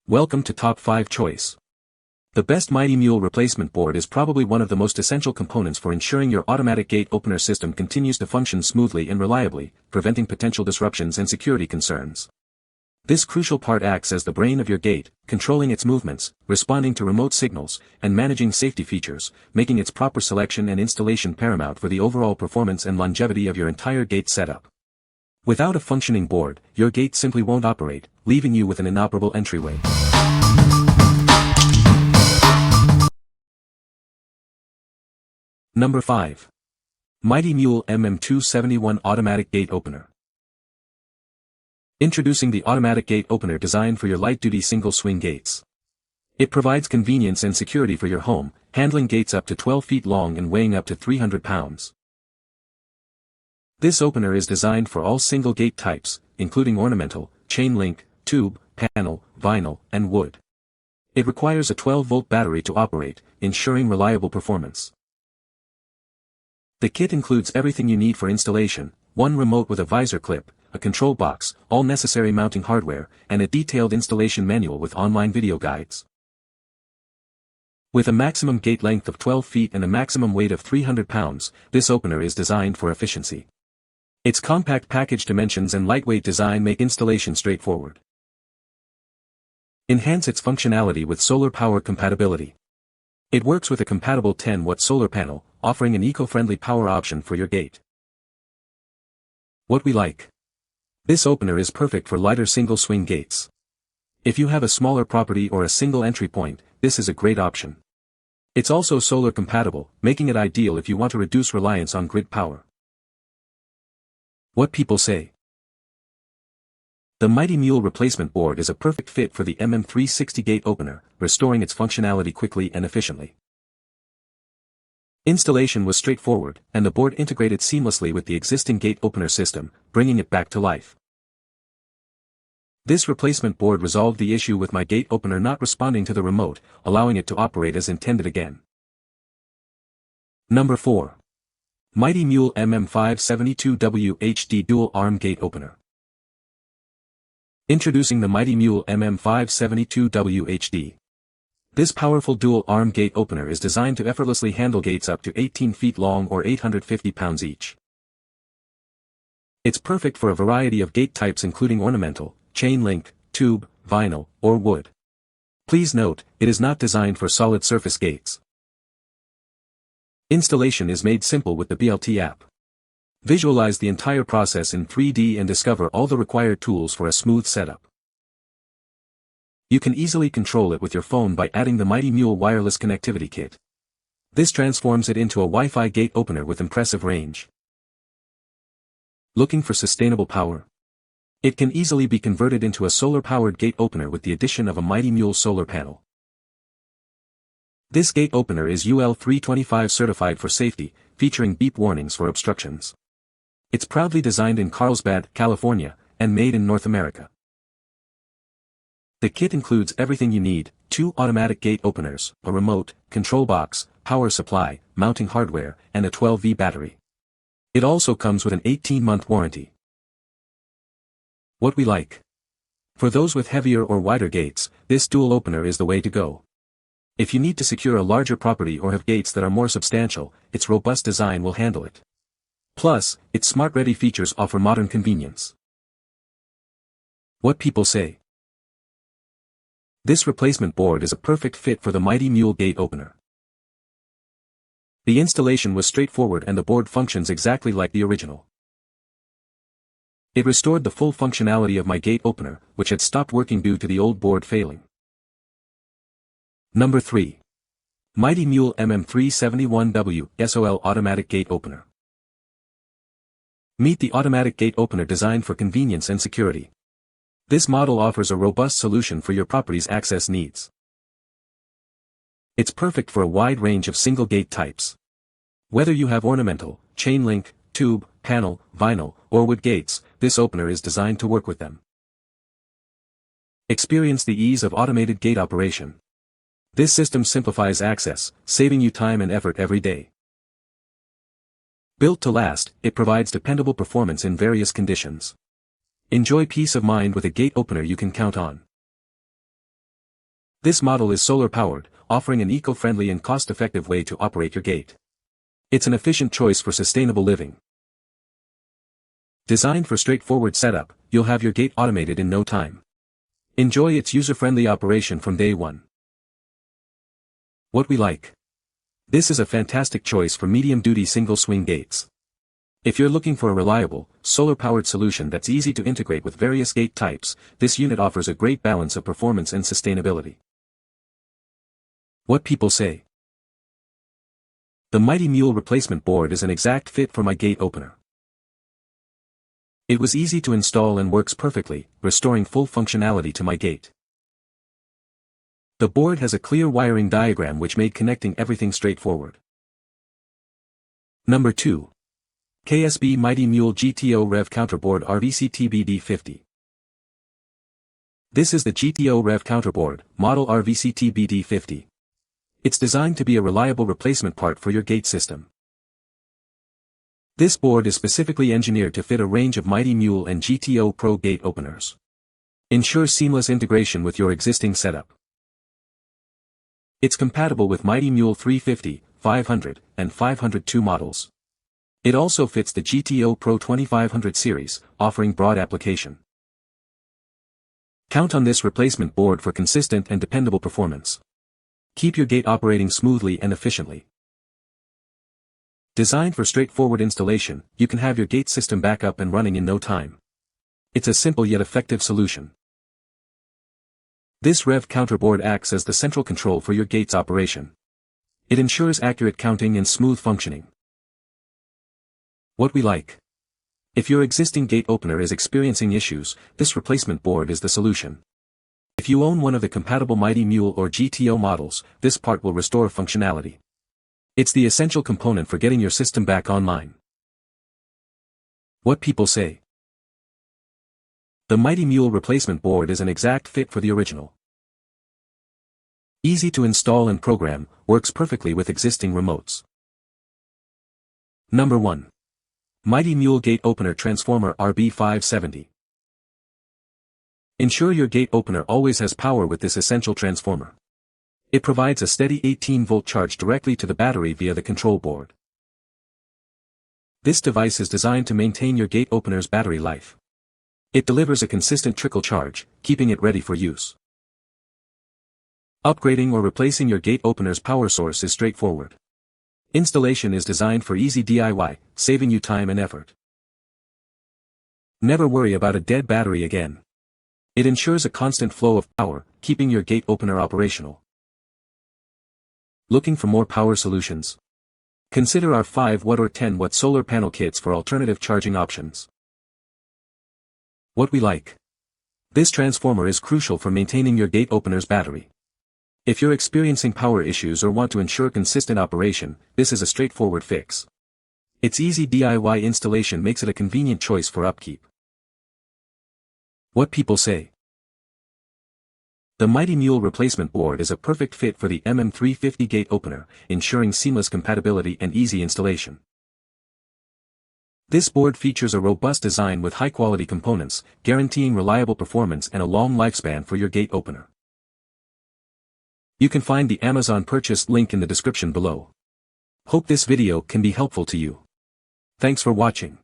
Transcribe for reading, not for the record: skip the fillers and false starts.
Welcome to Top 5 Choice. The best Mighty Mule replacement board is probably one of the most essential components for ensuring your automatic gate opener system continues to function smoothly and reliably, preventing potential disruptions and security concerns. This crucial part acts as the brain of your gate, controlling its movements, responding to remote signals, and managing safety features, making its proper selection and installation paramount for the overall performance and longevity of your entire gate setup. Without a functioning board, your gate simply won't operate, leaving you with an inoperable entryway. Number 5. Mighty Mule MM271 Automatic Gate Opener. Introducing the automatic gate opener designed for your light-duty single-swing gates. It provides convenience and security for your home, handling gates up to 12 feet long and weighing up to 300 pounds. This opener is designed for all single gate types, including ornamental, chain link, tube, panel, vinyl, and wood. It requires a 12-volt battery to operate, ensuring reliable performance. The kit includes everything you need for installation: one remote with a visor clip, a control box, all necessary mounting hardware, and a detailed installation manual with online video guides. With a maximum gate length of 12 feet and a maximum weight of 300 pounds, this opener is designed for efficiency. Its compact package dimensions and lightweight design make installation straightforward. Enhance its functionality with solar power compatibility. It works with a compatible 10-watt solar panel, offering an eco-friendly power option for your gate. What we like. This opener is perfect for lighter single-swing gates. If you have a smaller property or a single entry point, this is a great option. It's also solar compatible, making it ideal if you want to reduce reliance on grid power. What people say. The Mighty Mule Replacement Board is a perfect fit for the MM360 gate opener, restoring its functionality quickly and efficiently. Installation was straightforward, and the board integrated seamlessly with the existing gate opener system, bringing it back to life. This replacement board resolved the issue with my gate opener not responding to the remote, allowing it to operate as intended again. Number 4. Mighty Mule MM572W HD Dual Arm Gate Opener. Introducing the Mighty Mule MM572W HD. This powerful dual-arm gate opener is designed to effortlessly handle gates up to 18 feet long or 850 pounds each. It's perfect for a variety of gate types including ornamental, chain link, tube, vinyl, or wood. Please note, it is not designed for solid surface gates. Installation is made simple with the BLT app. Visualize the entire process in 3D and discover all the required tools for a smooth setup. You can easily control it with your phone by adding the Mighty Mule wireless connectivity kit. This transforms it into a Wi-Fi gate opener with impressive range. Looking for sustainable power? It can easily be converted into a solar-powered gate opener with the addition of a Mighty Mule solar panel. This gate opener is UL 325 certified for safety, featuring beep warnings for obstructions. It's proudly designed in Carlsbad, California, and made in North America. The kit includes everything you need: 2 automatic gate openers, a remote, control box, power supply, mounting hardware, and a 12V battery. It also comes with an 18-month warranty. What we like. For those with heavier or wider gates, this dual opener is the way to go. If you need to secure a larger property or have gates that are more substantial, its robust design will handle it. Plus, its smart-ready features offer modern convenience. What people say. This replacement board is a perfect fit for the Mighty Mule gate opener. The installation was straightforward and the board functions exactly like the original. It restored the full functionality of my gate opener, which had stopped working due to the old board failing. Number 3. Mighty Mule MM371W SOL Automatic Gate Opener. Meet the automatic gate opener designed for convenience and security. This model offers a robust solution for your property's access needs. It's perfect for a wide range of single gate types. Whether you have ornamental, chain link, tube, panel, vinyl, or wood gates, this opener is designed to work with them. Experience the ease of automated gate operation. This system simplifies access, saving you time and effort every day. Built to last, it provides dependable performance in various conditions. Enjoy peace of mind with a gate opener you can count on. This model is solar-powered, offering an eco-friendly and cost-effective way to operate your gate. It's an efficient choice for sustainable living. Designed for straightforward setup, you'll have your gate automated in no time. Enjoy its user-friendly operation from day one. What we like. This is a fantastic choice for medium-duty single-swing gates. If you're looking for a reliable, solar-powered solution that's easy to integrate with various gate types, this unit offers a great balance of performance and sustainability. What people say. The Mighty Mule Replacement Board is an exact fit for my gate opener. It was easy to install and works perfectly, restoring full functionality to my gate. The board has a clear wiring diagram which made connecting everything straightforward. Number 2. KSB Mighty Mule GTO Rev Counterboard RVCT-BD50. This is the GTO Rev Counterboard, model RVCT-BD50. It's designed to be a reliable replacement part for your gate system. This board is specifically engineered to fit a range of Mighty Mule and GTO Pro gate openers. Ensure seamless integration with your existing setup. It's compatible with Mighty Mule 350, 500, and 502 models. It also fits the GTO Pro 2500 series, offering broad application. Count on this replacement board for consistent and dependable performance. Keep your gate operating smoothly and efficiently. Designed for straightforward installation, you can have your gate system back up and running in no time. It's a simple yet effective solution. This Rev Counterboard acts as the central control for your gate's operation. It ensures accurate counting and smooth functioning. What we like. If your existing gate opener is experiencing issues, this replacement board is the solution. If you own one of the compatible Mighty Mule or GTO models, this part will restore functionality. It's the essential component for getting your system back online. What people say. The Mighty Mule Replacement Board is an exact fit for the original. Easy to install and program, works perfectly with existing remotes. Number 1. Mighty Mule Gate Opener Transformer RB570. Ensure your gate opener always has power with this essential transformer. It provides a steady 18-volt charge directly to the battery via the control board. This device is designed to maintain your gate opener's battery life. It delivers a consistent trickle charge, keeping it ready for use. Upgrading or replacing your gate opener's power source is straightforward. Installation is designed for easy DIY, saving you time and effort. Never worry about a dead battery again. It ensures a constant flow of power, keeping your gate opener operational. Looking for more power solutions? Consider our 5-watt or 10-watt solar panel kits for alternative charging options. What we like. This transformer is crucial for maintaining your gate opener's battery. If you're experiencing power issues or want to ensure consistent operation, this is a straightforward fix. Its easy DIY installation makes it a convenient choice for upkeep. What people say. The Mighty Mule Replacement Board is a perfect fit for the MM350 gate opener, ensuring seamless compatibility and easy installation. This board features a robust design with high-quality components, guaranteeing reliable performance and a long lifespan for your gate opener. You can find the Amazon purchase link in the description below. Hope this video can be helpful to you. Thanks for watching.